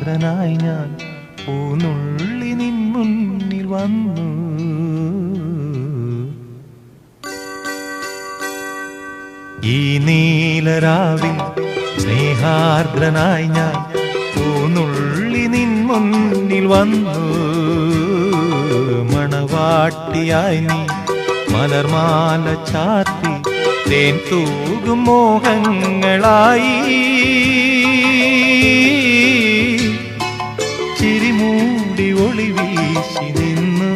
സ്നേഹാർദ്രനായി ഞാൻ പൂനുള്ളി നിൻ മുന്നിൽ വന്നു. ഈ നീലരാവിൽ സ്നേഹാർദ്രനായി ഞാൻ പൂനുള്ളി നിൻ മുന്നിൽ വന്നു. മണവാട്ടിയായി നീ മലർമാല ചാർത്തി തേൻ തൂകും മോഹങ്ങളായി ചിരിമൂടി ഒളി വീശി നിന്നു.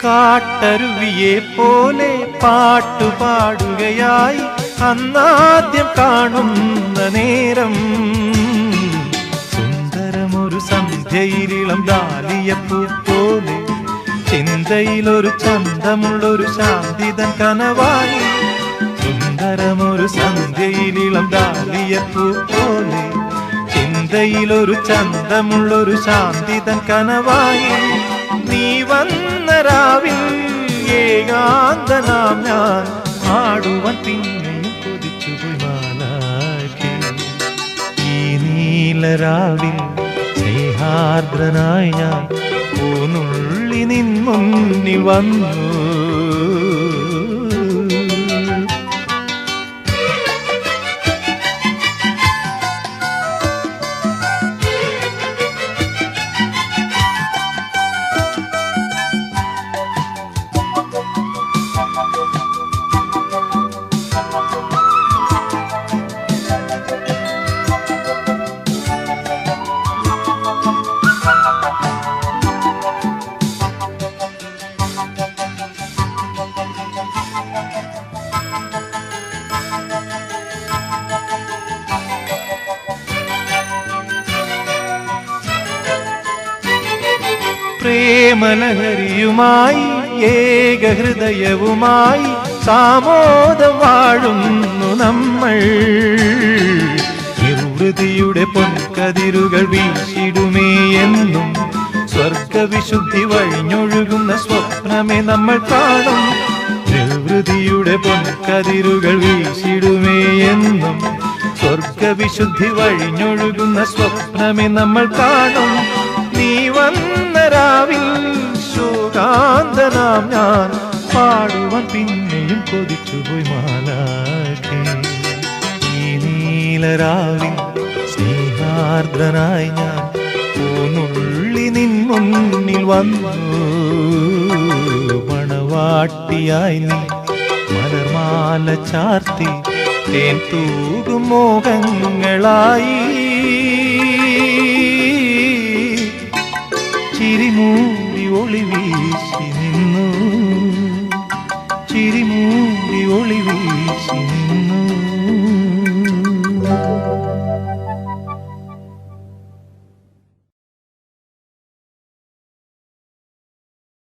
കാട്ടരുവിയെ പോലെ പാട്ടുപാടുകയായി അന്നാദ്യം കാണുന്ന നേരം സുന്ദരമൊരു സന്ധ്യയിലിളം ഡാലിയപ്പൂ പോലെ ചിന്തയിലൊരു ചന്തമുള്ളൊരു ശാന്തിതൻ കനവായി. സുന്ദരമൊരു സന്ധ്യയിലിളം ഡാലിയപ്പൂ പോലെ ചിന്തയിലൊരു ചന്തമുള്ളൊരു ശാന്തിതൻ കനവായി. നീ വന്ന രാവിൽ ഏകാന്തനാം ഞാൻ ആടുവാൻ പിന്നെയും കൊതിച്ചുപോയി മാലാഖി. ഈ നീലരാവിൽ സ്നേഹാർദ്രനായി ഞാൻ പൂനുള്ളി നിൻ മുന്നിൽ വന്നു. പ്രേമലഹരിയുമായി ഏകഹൃദയവുമായി സാമോദം വാഴുന്നു നമ്മൾ. നിർവൃതിയുടെ പൊൻകതിരുകൾ വീശിടുമേ എന്നും സ്വർഗവിശുദ്ധി വഴിഞ്ഞൊഴുകുന്ന സ്വപ്നമേ നമ്മൾ കാണും. നിർവൃതിയുടെ പൊൻകതിരുകൾ വീശിടുമേ എന്നും സ്വർഗവിശുദ്ധി വഴിഞ്ഞൊഴുകുന്ന സ്വപ്നമേ നമ്മൾ കാണും. നീ വന്ന രാവിൽ ശോകാന്തനാം ഞാൻ പാടുവാൻ പിന്നെയും കൊതിച്ചുപോയി മാലാഖി. ഈ നീലരാവിൽ സ്നേഹാർദ്രനായി ഞാൻ പൂനുള്ളി നിൻ മുന്നിൽ വന്നു. മണവാട്ടിയായി നീ മലർമാല ചാർത്തി തേൻ തൂകും മോഹങ്ങളായി ചിരിമൂടി ഒളി വീശി നിന്നു. ചിരിമൂടി ഒളി